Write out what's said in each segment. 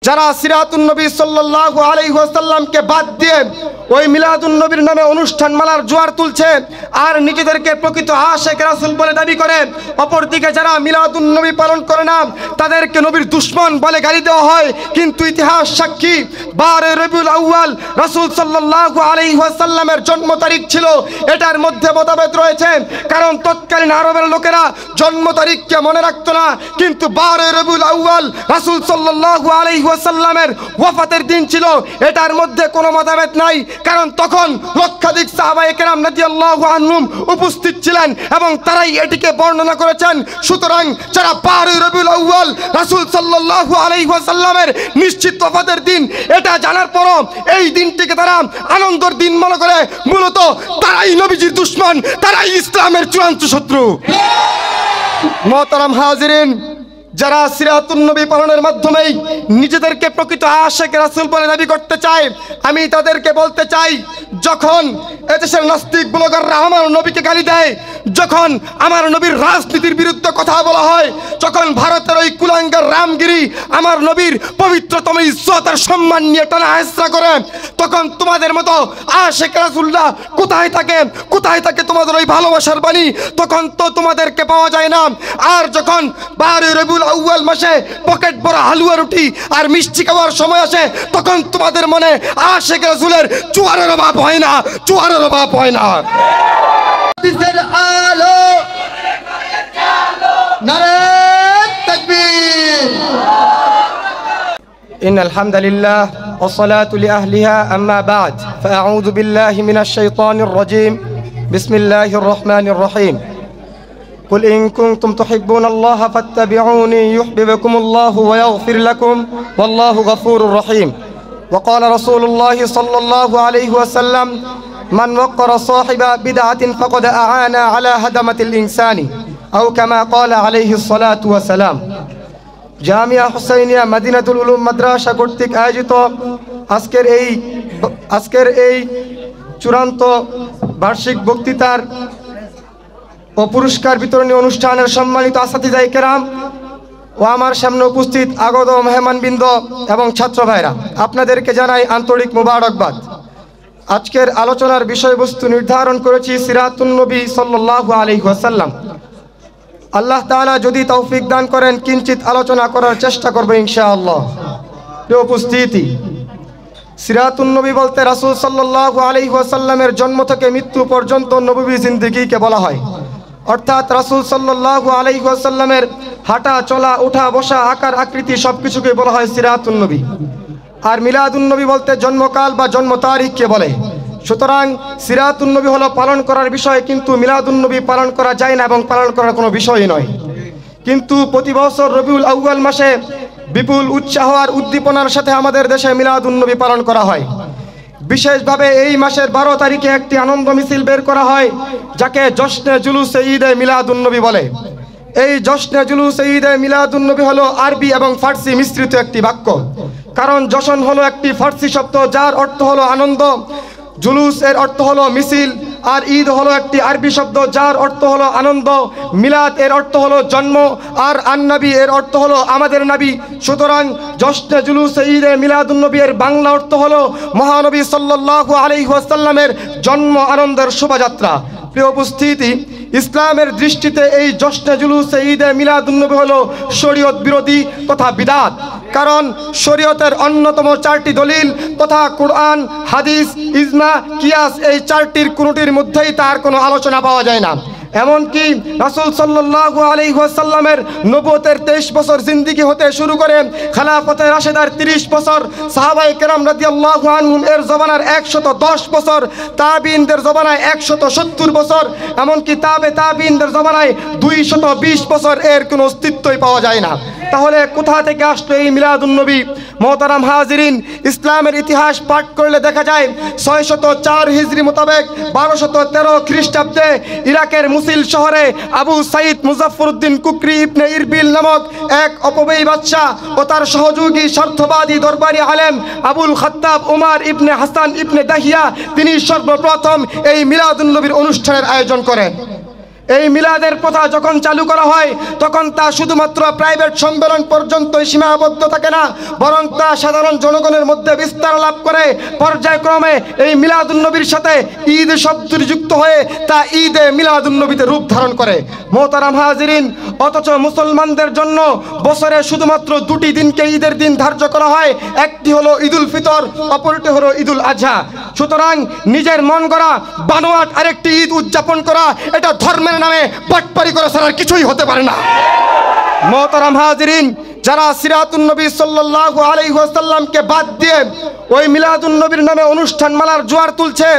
যারা সিরাতুন নবী সাল্লাল্লাহু আলাইহি ওয়াসাল্লামকে বাদ দিয়ে ওই মিলাদুন নবীর নামে অনুষ্ঠান মালার জোয়ার তুলছে আর নিজেদেরকে প্রকৃত আশিক রাসূল বলে দাবি করে, অপরদিকে যারা মিলাদুন নবী পালন করে না তাদেরকে নবীর দুশমন বলে গালি দেওয়া হয়। কিন্তু ইতিহাস সাক্ষী 12 রবিউল আউয়াল রাসূল সাল্লাল্লাহু আলাইহি ওয়াসাল্লামের জন্ম তারিখ ছিল। এটার মধ্যে মতভেদ রয়েছে, কারণ তৎকালীন আরবের লোকেরা জন্ম তারিখকে মনে রাখতো না, কিন্তু 12 রবিউল আউয়াল রাসূল সাল্লাল্লাহু আলাইহি ওয়াসাল্লামের ওয়াফাতের দিন ছিল। এটার মধ্যে কোনো মতভেদ নাই, কারণ তখন লক্ষাধিক সাহাবায়ে কেরাম রাদিয়াল্লাহু আনহুম উপস্থিত ছিলেন এবং তারাই এটিকে বর্ণনা করেছেন। সুতরাং যারা 12 রবিউল আউয়াল রাসূল সাল্লাল্লাহু আলাইহি ওয়াসাল্লামের নিশ্চিত ওয়াফাতের দিন এটা জানার পরও এই দিনটিকে তারা আনন্দের দিন মনে করে, মূলত তারাই নবীজির দুশমন, তারাই ইসলামের চূড়ান্ত শত্রু। মুহতারাম হাজিরিন, যারা সিরাতুন নবী পালনের মাধ্যমেই নিজেদেরকে প্রকৃত আশিক রাসূল বলে দাবি করতে চায়, আমি তাদেরকে বলতে চাই, যখন এদেশের নাস্তিক ব্লগাররা আমার নবীকে গালি দেয়, যখন আমার নবীর রাজনীতির বিরুদ্ধে কথা বলা হয়, যখন ভারতের ওই কুলাঙ্গার রামগিরি আমার নবীর পবিত্রতম ইজ্জত আর সম্মান নিয়ে টানা হেঁচড়া করে, তখন তোমাদের মতো আশিক রাসূলরা কোথায় থাকে? কোথায় থাকে তোমাদের ওই ভালোবাসার বাণী? তখন তো তোমাদেরকে পাওয়া যায় না। আর যখন 12 রবিউল আউয়াল মাসে পকেট ভরা হালুয়া রুটি আর মিষ্টি খাওয়ার সময় আসে, তখন তোমাদের মনে আশিক রাসূলের জোয়ারের অভাব হয় না, জোয়ারের অভাব হয় না। আলো নারে তাকবীর। ইন্নাল হামদুলিল্লাহ ওয়াসসালাতু লিআহলিহা আম্মা বা'দ ফাআউযু বিল্লাহি মিনাশ শাইতানির রাজীম বিসমিল্লাহির রহমানির রহিম। قل إن كنتم تحبون الله فاتبعوني يحببكم الله ويغفر لكم والله غفور رحيم. وقال رسول الله صلى الله عليه وسلم من وقر صاحب بدعة فقد أعان على هدمة الإنسان أو كما قال عليه الصلاة والسلام. জামিয়া হুসাইনিয়া মদিনাতুল উলুম মাদ্রাসা কর্তৃক আয়োজিত আজকের এই চূড়ান্ত বার্ষিক বক্তৃতার ও পুরস্কার বিতরণী অনুষ্ঠানের সম্মানিত আসাতিজায়ে কেরাম ও আমার সামনে উপস্থিত আগত মেহমানবৃন্দ এবং ছাত্র ভাইরা, আপনাদেরকে জানাই আন্তরিক মোবারকবাদ। আজকের আলোচনার বিষয়বস্তু নির্ধারণ করেছি সিরাতুন নবী সাল্লাল্লাহু আলাইহি ওয়াসাল্লাম। আল্লাহ তাআলা যদি তৌফিক দান করেন কিঞ্চিত আলোচনা করার চেষ্টা করব ইনশাআল্লাহ। প্রিয় উপস্থিতি, সিরাতুন নবী বলতে রাসূল সাল্লাল্লাহু আলাইহি ওয়াসাল্লামের জন্ম থেকে মৃত্যু পর্যন্ত নববী জিন্দেগিকে বলা হয়। অর্থাৎ রাসূল সাল্লাল্লাহু আলাইহি ওয়াসাল্লামের হাঁটা চলা ওঠা বসা আকার আকৃতি সবকিছুকে বলা হয় সিরাতুন নবী। আর মিলাদুন নবী বলতে জন্মকাল বা জন্ম তারিখকে বলে। সুতরাং সিরাতুন নবী হলো পালন করার বিষয়, কিন্তু মিলাদুন নবী পালন করা যায় না এবং পালন করার কোনো বিষয়ই নয়। কিন্তু প্রতি বছর রবিউল আউয়াল মাসে বিপুল উৎসাহ আর উদ্দীপনার সাথে আমাদের দেশে মিলাদুন নবী পালন করা হয়। বিশেষভাবে এই মাসের 12 তারিখে একটি আনন্দ মিছিল বের করা হয়, যাকে জশ্নে জুলুসে ঈদে মিলাদুন নবী বলে। এই জশ্নে জুলুসে ঈদে মিলাদুন নবী হলো আরবি এবং ফার্সি মিশ্রিত একটি বাক্য। কারণ জশন হলো একটি ফার্সি শব্দ যার অর্থ হলো আনন্দ, জুলুস এর অর্থ হলো মিছিল, আর ঈদ হলো একটি আরবি শব্দ যার অর্থ হলো আনন্দ। মিলাদ এর অর্থ হলো জন্ম, আর আন-নবী এর অর্থ হলো আমাদের নবী। সুতরাং জশ্নে জুলুসে ঈদে মিলাদুন নবী এর বাংলা অর্থ হলো মহানবী সাল্লাল্লাহু আলাইহি ওয়াসাল্লামের জন্ম আনন্দের শোভাযাত্রা। প্রিয় উপস্থিতি, ইসলামের দৃষ্টিতে এই জশ্নে জুলুসে ঈদে মিলাদুন নবী হলো শরীয়ত বিরোধী তথা বিদআত। কারণ শরীয়তের অন্যতম 4টি দলিল তথা কুরআন, হাদিস, ইজমা, কিয়াস, এই 4টির কোনোটির মধ্যেই তার কোনো আলোচনা পাওয়া যায় না। এমনকি রাসূল সাল্লাল্লাহু আলাইহি ওয়াসাল্লামের নবুয়তের 23 বছর জিন্দেগি হতে শুরু করে খেলাফতে রাশেদার 30 বছর, সাহাবায়ে কেরাম রাদিয়াল্লাহু আনহুম এর জমানার 110 বছর, তাবিঈনদের জমানায় 170 বছর, এমনকি তাবিঈনদের জমানায় 220 বছর, এর কোনো অস্তিত্বই পাওয়া যায় না। তাহলে কোথা থেকে আসলো এই মিলাদুন নবী? মোহতারাম হাজিরিন, ইসলামের ইতিহাস পাঠ করলে দেখা যায় 604 হিজরি মোতাবেক 1213 খ্রিস্টাব্দে ইরাকের মুসিল শহরে আবু সাইদ মুজাফফরউদ্দিন কুকরি ইবনে ইরবিল নামক এক অপব্যয়ী বাদশাহ ও তার সহযোগী স্বার্থবাদী দরবারি আলেম আবুল খাত্তাব উমর ইবনে হাসান ইবনে দাহিয়া তিনি সর্বপ্রথম এই মিলাদুন নবীর অনুষ্ঠানের আয়োজন করেন। এই মিলাদের প্রথা যখন চালু করা হয় তখন তা শুধুমাত্র প্রাইভেট সম্মেলন পর্যন্তই সীমাবদ্ধ থাকে না, বরং তা সাধারণ জনগণের মধ্যে বিস্তার লাভ করে। পর্যায়ক্রমে এই মিলাদুন্নবীর সাথে ঈদ শব্দটি যুক্ত হয়ে তা ঈদে মিলাদুন্নবীতে রূপ ধারণ করে। মোহতারাম হাজিরিন, অথচ মুসলমানদের জন্য বছরে শুধুমাত্র দুটি দিনকে ঈদের দিন ধার্য করা হয়, একটি হলো ঈদুল ফিতর, অপরটি হলো ঈদুল আজহা। সুতরাং নিজের মন গড়া বানোয়াট আরেকটি ঈদ উদযাপন করা এটা ধর্মের নামে বাটপারি করা ছাড়া কিছুই হতে পারে না। মোহতারাম হাজিরিন, যারা সিরাতুন নবী সাল্লাল্লাহু আলাইহি ওয়াসাল্লামকে বাদ দিয়ে ওই মিলাদুন নবীর নামে অনুষ্ঠান মালার জোয়ার তুলছে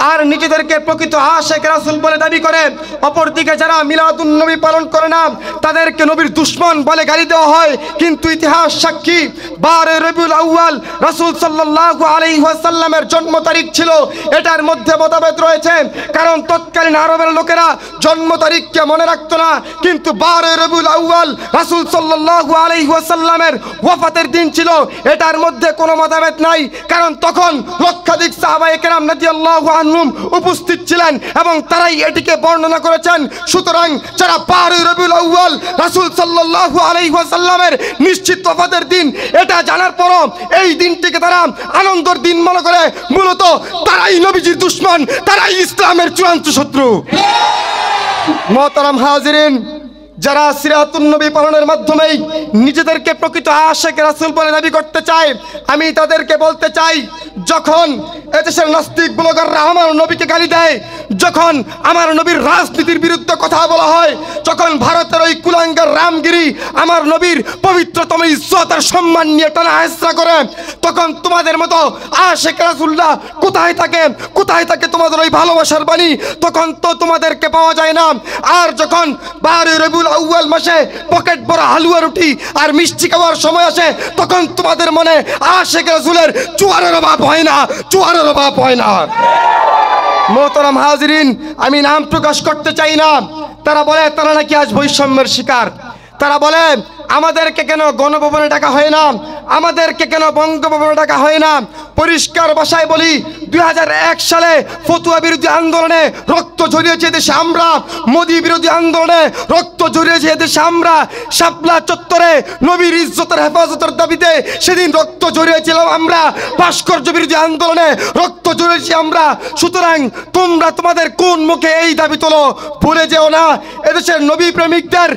আর নিজেদেরকে প্রকৃত আশিক রাসূল বলে দাবি করে, অপরদিকে যারা মিলাদুন নবী পালন করে না তাদেরকে নবীর দুশমন বলে গালি দেওয়া হয়। কিন্তু ইতিহাস সাক্ষী 12 রবিউল আউয়াল রাসূল সাল্লাল্লাহু আলাইহি ওয়াসাল্লামের জন্ম তারিখ ছিল। এটার মধ্যে মতভেদ রয়েছে, কারণ তৎকালীন আরবের লোকেরা জন্ম তারিখকে মনে রাখতো না, কিন্তু 12 রবিউল আউয়াল রাসূল সাল্লাল্লাহু আলাইহি ওয়াসাল্লামের ওয়াফাতের দিন ছিল। এটার মধ্যে কোনো মতভেদ নাই, কারণ তখন লক্ষাধিক সাহাবায়ে কেরাম রাদিয়াল্লাহু আনহুম উপস্থিত ছিলেন এবং তারাই এটিকে বর্ণনা করেছেন। সুতরাং যারা 12 রবিউল আউয়াল রাসূল সাল্লাল্লাহু আলাইহি ওয়াসাল্লামের নিশ্চিত ওয়াফাতের দিন এটা জানার পরও এই দিনটিকে তারা আনন্দের দিন মনে করে, মূলত তারাই নবীজির দুশমন, তারাই ইসলামের চূড়ান্ত শত্রু। মোহতারাম হাজিরিন, যারা সিরাতুন নবী পালনের মাধ্যমেই নিজেদেরকে প্রকৃত আশিক রাসূল বলে দাবি করতে চায়, আমি তাদেরকে বলতে চাই, যখন এদেশের নাস্তিক ব্লগাররা আমার নবীকে গালি দেয়, যখন আমার নবীর রাজনীতির বিরুদ্ধে কথা বলা হয়, যখন ভারতের ওই কুলাঙ্গার রামগিরি আমার নবীর পবিত্রতম ইজ্জত আর সম্মান নিয়ে টানা হেঁচড়া করে, তখন তোমাদের মতো আশিক রাসূলরা কোথায় থাকে? কোথায় থাকে তোমাদের ওই ভালোবাসার বাণী? তখন তো তোমাদেরকে পাওয়া যায় না। আর যখন 12 রবিউল আউয়াল মাসে পকেট ভরা হালুয়া রুটি আর মিষ্টি খাওয়ার সময় আসে, তখন তোমাদের মনে আশিক রাসূলের জোয়ারের অভাব হয় না, জোয়ারের অভাব হয় না। মোহতারাম হাজিরিন, আমি নাম প্রকাশ করতে চাই না। তারা বলে তারা নাকি আজ বৈষম্যের শিকার। তারা বলে আমাদেরকে কেন গণভবনে ডাকা হয় না, আমাদেরকে কেন বঙ্গভবনে ডাকা হয় না। পরিষ্কার ভাষায় বলি, 2001 সালে ফতুয়া বিরোধী আন্দোলনে রক্ত ঝরিয়েছে দেশে আমরা, মোদী বিরোধী আন্দোলনে রক্ত ঝরিয়েছে দেশে আমরা, শাপলা চত্বরে নবীর ইজ্জতের হেফাজতের দাবিতে সেদিন রক্ত ঝরিয়েছিলাম আমরা, ভাস্কর্য বিরোধী আন্দোলনে রক্ত ঝরিয়েছি আমরা। সুতরাং তোমরা তোমাদের কোন মুখে এই দাবি তোলো? ভুলে যেও না, এদেশের নবী প্রেমিকদের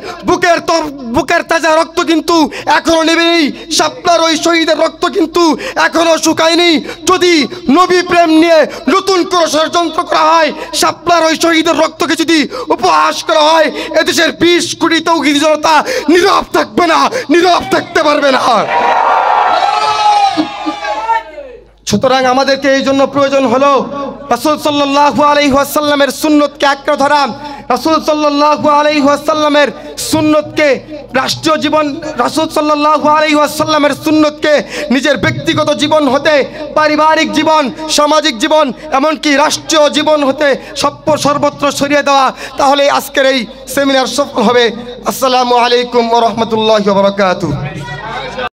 বুকের তাজা রক্ত কিন্তু এখনো নেবেনি, শাপলার ওই শহীদের রক্ত কিন্তু এখনো শুকায়নি। যদি নবী প্রেম নিয়ে নতুন করে ষড়যন্ত্র করা হয়, শাপলার ওই শহীদের রক্তকে যদি উপহাস করা হয়, এদেশের 20 কোটি তৌহিদি জনতা নীরব থাকবে না, নীরব থাকতে পারবে না। সুতরাং আমাদেরকে এই জন্য প্রয়োজন হলো রাসূল সাল্লাল্লাহু আলাইহি ওয়াসাল্লামের সুন্নতকে আঁকড়ে ধরা, রাসূল সাল্লাল্লাহু আলাইহি ওয়াসাল্লামের সুন্নতকে রাষ্ট্রীয় জীবন, রাসূল সাল্লাল্লাহু আলাইহি ওয়াসাল্লামের সুন্নতকে নিজের ব্যক্তিগত জীবন হতে, পারিবারিক জীবন, সামাজিক জীবন, এমনকি রাষ্ট্রীয় জীবন হতে সর্বত্র ছড়িয়ে দেওয়া। তাহলে আজকের এই সেমিনার সফল হবে। আসসালামু আলাইকুম ওয়া রাহমাতুল্লাহি ওয়া বারাকাতুহু।